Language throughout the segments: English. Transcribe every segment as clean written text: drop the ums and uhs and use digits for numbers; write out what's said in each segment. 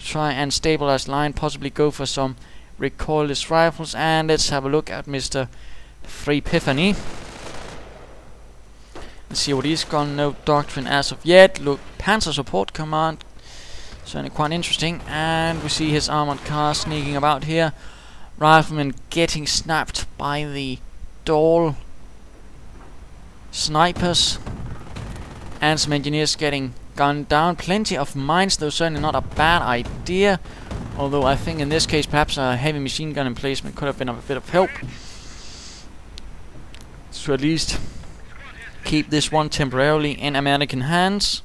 try and stabilize line, possibly go for some recoilless rifles. And let's have a look at Mr. 3p1phany. Let's see what he's got. No doctrine as of yet. Look, Panzer support command. Certainly quite interesting. And we see his armored car sneaking about here. Rifleman getting snapped by the Daule snipers. And some engineers getting gunned down. Plenty of mines, though certainly not a bad idea. Although I think in this case perhaps a heavy machine gun emplacement could have been of a bit of help. So at least keep this one temporarily in American hands.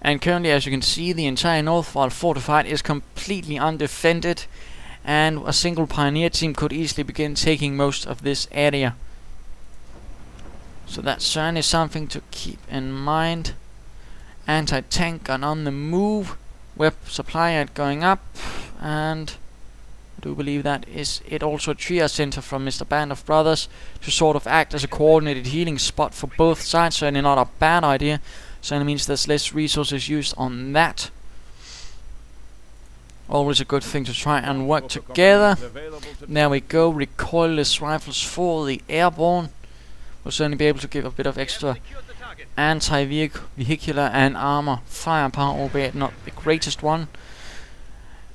And currently, as you can see, the entire north, while fortified, is completely undefended. And a single pioneer team could easily begin taking most of this area. So that's certainly something to keep in mind. Anti-tank gun on the move. Web supply going up. And I do believe that is it. Also a triage center from Mr. FrBandofBrothers to sort of act as a coordinated healing spot for both sides. Certainly not a bad idea. Certainly means there's less resources used on that. Always a good thing to try and work together. There we go. Recoilless rifles for the airborne. Will certainly be able to give a bit of extra anti-vehicular and armor firepower, albeit not the greatest one.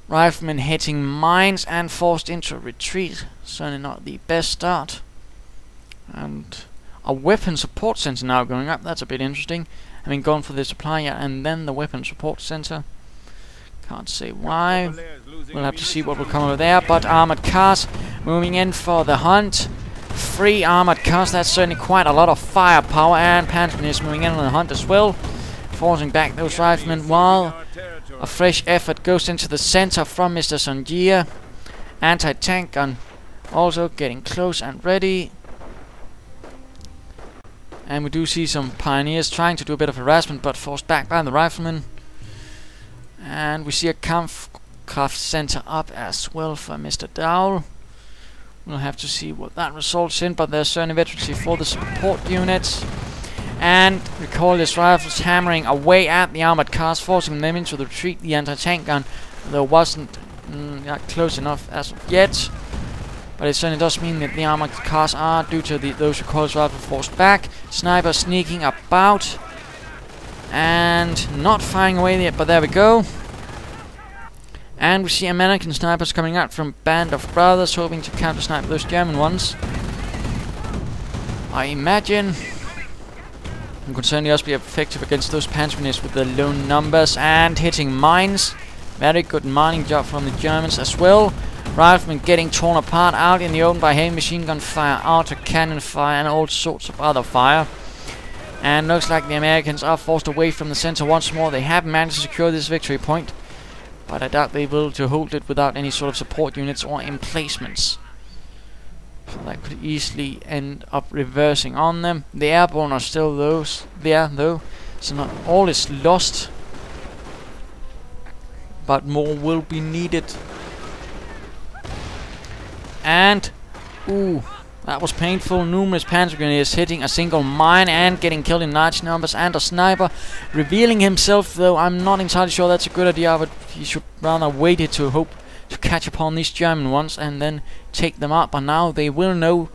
Riflemen hitting mines and forced into retreat. Certainly not the best start. And a weapon support center now going up. That's a bit interesting. I mean, going for the supply and then the weapon support center. Can't say why. We'll have to see what will come over there. But armored cars moving in for the hunt. 3 armored cars. That's certainly quite a lot of firepower. And Panzer is moving in on the hunt as well, forcing back those riflemen while a fresh effort goes into the center from Mr. Sungea. Anti-tank gun also getting close and ready. And we do see some pioneers trying to do a bit of harassment, but forced back by the riflemen. And we see a Kampfgruppe center up as well for Mr. Daule. We'll have to see what that results in, but there's certainly veterancy for the support units. And recoilless rifles hammering away at the armored cars, forcing them into the retreat. The anti-tank gun, though, wasn't close enough as of yet. But it certainly does mean that the armored cars are, due to those recoilless rifles, forced back. Snipers sneaking about. And not firing away yet, but there we go. And we see American snipers coming out from FrBandofBrothers, hoping to counter-snipe those German ones. I imagine and could certainly also be effective against those Panzermen with the low numbers and hitting mines. Very good mining job from the Germans as well. Riflemen getting torn apart out in the open by heavy machine gun fire, auto cannon fire, and all sorts of other fire. And looks like the Americans are forced away from the center once more. They have managed to secure this victory point, but I doubt they will to hold it without any sort of support units or emplacements. So that could easily end up reversing on them. The airborne are still there though, so not all is lost, but more will be needed. And ooh, that was painful. Numerous Panzer grenadiers hitting a single mine and getting killed in large numbers, and a sniper revealing himself, though I'm not entirely sure that's a good idea, but he should rather wait it to hope to catch upon these German ones and then take them out. But now they will know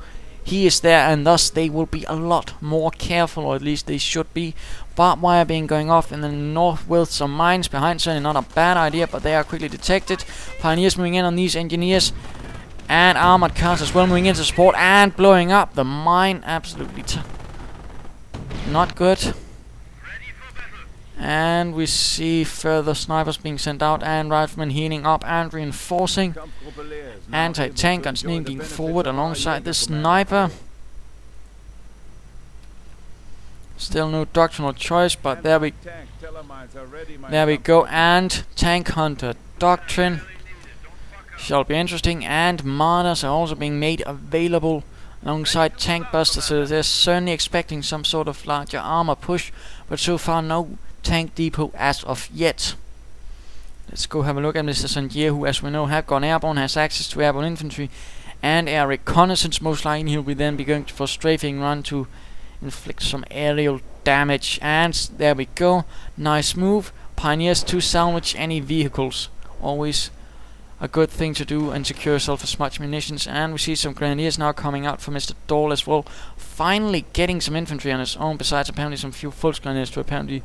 he is there, and thus they will be a lot more careful, or at least they should be. Barbed wire being going off in the north with some mines behind, certainly not a bad idea, but they are quickly detected. Pioneers moving in on these engineers. And armored cars as well moving into support and blowing up the mine. Absolutely not good. And we see further snipers being sent out and riflemen healing up and reinforcing. Anti-tank guns sneaking forward alongside the sniper. Still no doctrinal choice, but there we go. And tank hunter doctrine shall be interesting, and martyrs are also being made available alongside tank busters, so they're certainly expecting some sort of larger armor push, but so far no tank depot as of yet. Let's go have a look at Mr. Sungea, who, as we know, have gone airborne, has access to airborne infantry and air reconnaissance. Most likely he'll then be going for strafing run to inflict some aerial damage. And there we go, nice move. Pioneers to salvage any vehicles. Always a good thing to do and secure yourself as much munitions. And we see some Grenadiers now coming out for Mr. Daule as well. Finally getting some infantry on his own, besides apparently some few Full Grenadiers to apparently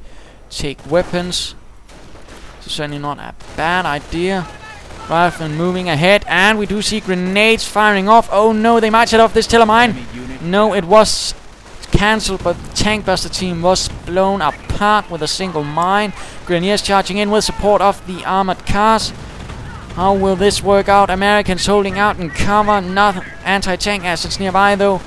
take weapons. So certainly not a bad idea. Riflemen moving ahead, and we do see grenades firing off. Oh no, they might set off this tiller mine. No, it was cancelled, but the tank buster team was blown apart with a single mine. Grenadiers charging in with support of the armored cars. How will this work out? Americans holding out in cover. Not anti-tank assets nearby though.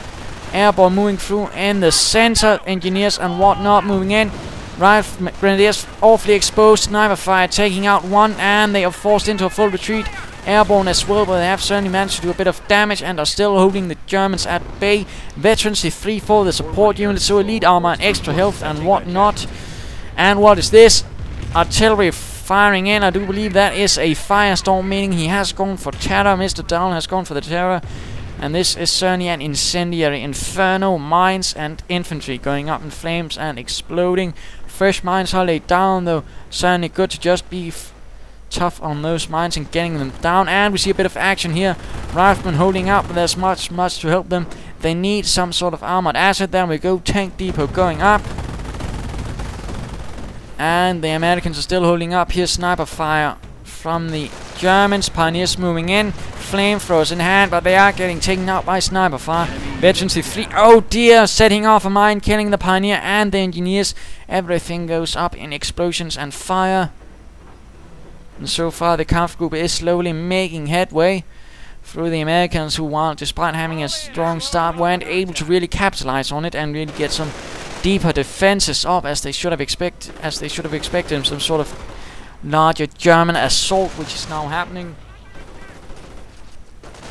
Airborne moving through in the center. Engineers and whatnot moving in. Grenadiers awfully exposed. Sniper fire taking out one, and they are forced into a full retreat. Airborne as well, but they have certainly managed to do a bit of damage and are still holding the Germans at bay. Veterans, the 3-4, the support unit, so elite armor and extra health and whatnot. And what is this? Artillery firing in. I do believe that is a firestorm, meaning he has gone for terror. Mr. Daule has gone for the terror. And this is certainly an incendiary inferno. Mines and infantry going up in flames and exploding. Fresh mines are laid down though. Certainly good to just be tough on those mines and getting them down. And we see a bit of action here. Riflemen holding out, but there's much to help them. They need some sort of armored asset. There we go. Tank depot going up. And the Americans are still holding up. Here's sniper fire from the Germans. Pioneers moving in. Flamethrowers in hand, but they are getting taken out by sniper fire. Veterans, the 3. Oh dear! Setting off a mine, killing the Pioneer and the engineers. Everything goes up in explosions and fire. And so far the Kampfgruppe is slowly making headway through the Americans, who, while despite having a strong start, weren't able to really capitalize on it and really get some deeper defenses up as they should have expected. Some sort of larger German assault, which is now happening.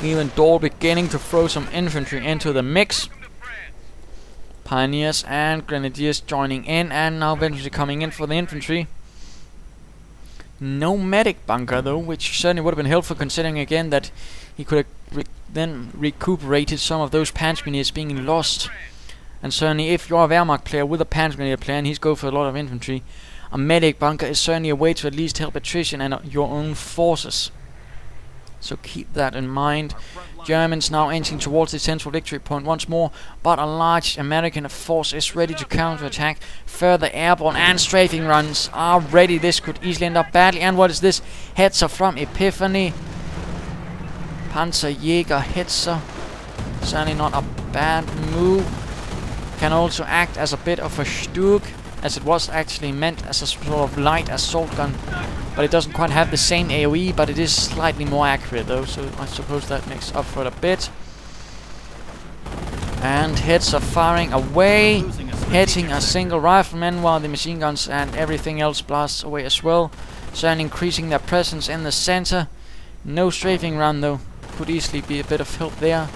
Even Daule beginning to throw some infantry into the mix. Pioneers and Grenadiers joining in, and now infantry coming in for the infantry. No medic bunker though, which certainly would have been helpful, considering again that he could have then recuperated some of those Panzer grenadiers being lost. And certainly if you're a Wehrmacht player with a Panzer grenadier player and he's going for a lot of infantry, a medic bunker is certainly a way to at least help attrition and your own forces. So keep that in mind. Germans now inching towards the central victory point once more, but a large American force is ready to counterattack. Further airborne and strafing runs are ready. This could easily end up badly. And what is this? Hetzer from Epiphany. Panzer Jäger Hetzer. Certainly not a bad move. Can also act as a bit of a Sturk, as it was actually meant as a sort of light assault gun. But it doesn't quite have the same AoE, but it is slightly more accurate though, so I suppose that makes up for it a bit. And heads are firing away, hitting a single rifleman, while the machine guns and everything else blasts away as well. Certainly increasing their presence in the center. No strafing run though, could easily be a bit of help there.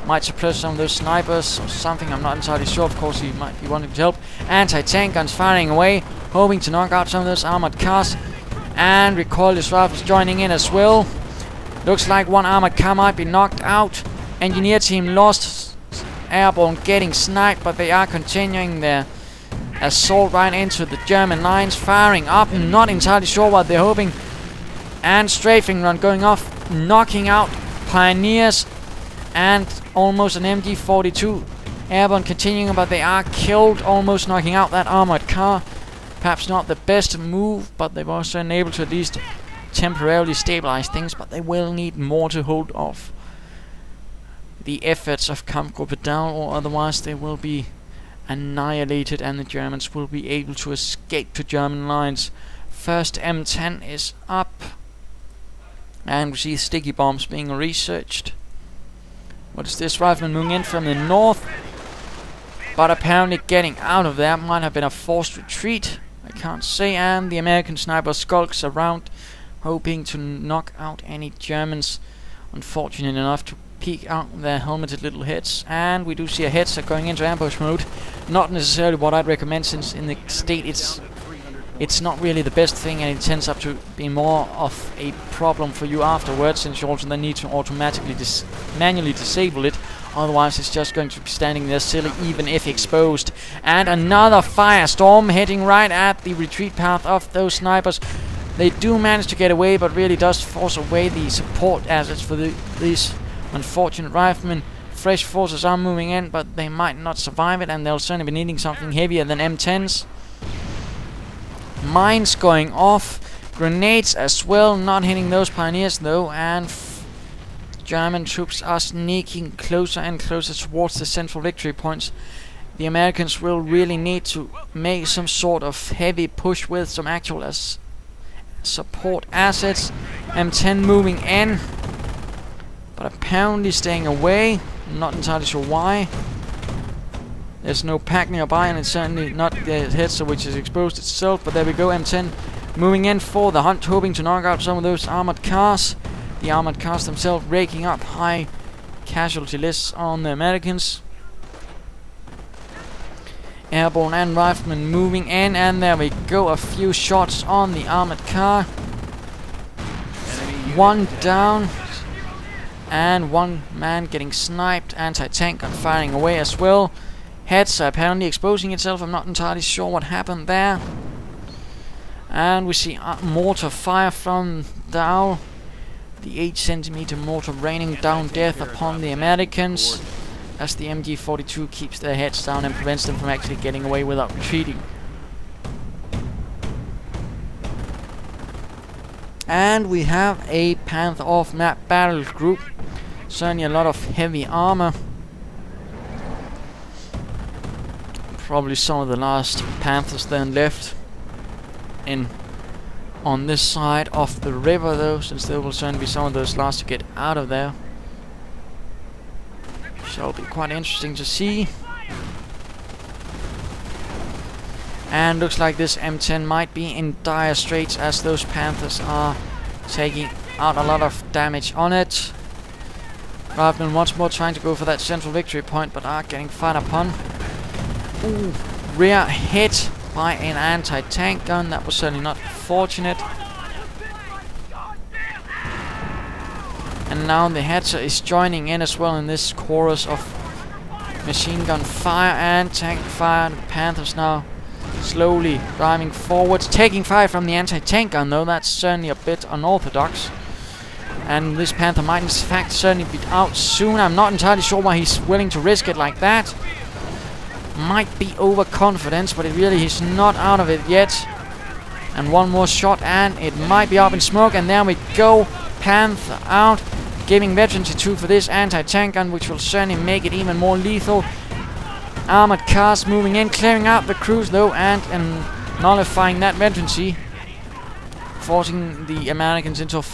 Might suppress some of those snipers or something, I'm not entirely sure. Of course he might be wanting to help. Anti-tank guns firing away, hoping to knock out some of those armored cars. And recoilless rifles joining in as well. Looks like one armored car might be knocked out. Engineer team lost. Airborne getting sniped, but they are continuing their assault right into the German lines. Firing up, not entirely sure what they're hoping. And strafing run going off, knocking out Pioneers. And almost an MG42. Airborne continuing, but they are killed, almost knocking out that armored car. Perhaps not the best move, but they were also able to at least temporarily stabilize things, but they will need more to hold off the efforts of Kampfgruppe Daule, or otherwise they will be annihilated and the Germans will be able to escape to German lines. First M10 is up, and we see sticky bombs being researched. What is this? Rifleman moving in from the north, but apparently getting out of there. Might have been a forced retreat, I can't say. And the American sniper skulks around, hoping to knock out any Germans unfortunate enough to peek out their helmeted little heads. And we do see a Hetzer going into ambush mode. Not necessarily what I'd recommend, since in the state it's not really the best thing, and it tends up to be more of a problem for you afterwards, since you also then need to automatically manually disable it. Otherwise, it's just going to be standing there silly, even if exposed. And another firestorm heading right at the retreat path of those snipers. They do manage to get away, but really does force away the support assets for these unfortunate riflemen. Fresh forces are moving in, but they might not survive it, and they'll certainly be needing something heavier than M10s. Mines going off. Grenades as well, not hitting those pioneers though, and German troops are sneaking closer and closer towards the central victory points. The Americans will really need to make some sort of heavy push with some actual support assets. M10 moving in, but apparently staying away. Not entirely sure why. There's no pack nearby, and it's certainly not the Hetzer which is exposed itself, but there we go. M10 moving in for the hunt, hoping to knock out some of those armored cars. The armored cars themselves raking up high casualty lists on the Americans. Airborne and riflemen moving in, and there we go. A few shots on the armored car. One down. And one man getting sniped. Anti-tank gun firing away as well. Hetzer apparently exposing itself. I'm not entirely sure what happened there. And we see mortar fire from Daule. The 8cm mortar raining down death upon the Americans, as the MG42 keeps their heads down and prevents them from actually getting away without retreating. And we have a Panther off-map battle group. Certainly a lot of heavy armor. Probably some of the last Panthers then left on this side of the river though, since there will certainly be some of those last to get out of there. Shall be quite interesting to see. And looks like this M10 might be in dire straits, as those Panthers are taking out a lot of damage on it. Riflemen once more trying to go for that central victory point, but are getting fired upon. Ooh, rear hit by an anti-tank gun. That was certainly not fortunate. And now the Hetzer is joining in as well in this chorus of machine gun fire and tank fire. The Panthers now slowly driving forwards, taking fire from the anti-tank gun though. That's certainly a bit unorthodox. And this Panther might in fact certainly be out soon. I'm not entirely sure why he's willing to risk it like that. Might be overconfidence, but it really is not out of it yet. And one more shot and it might be up in smoke, and there we go. Panther out, giving veterancy 2 for this anti-tank gun, which will certainly make it even more lethal. Armored cars moving in, clearing out the crews though, and nullifying that veterancy, forcing the Americans into a full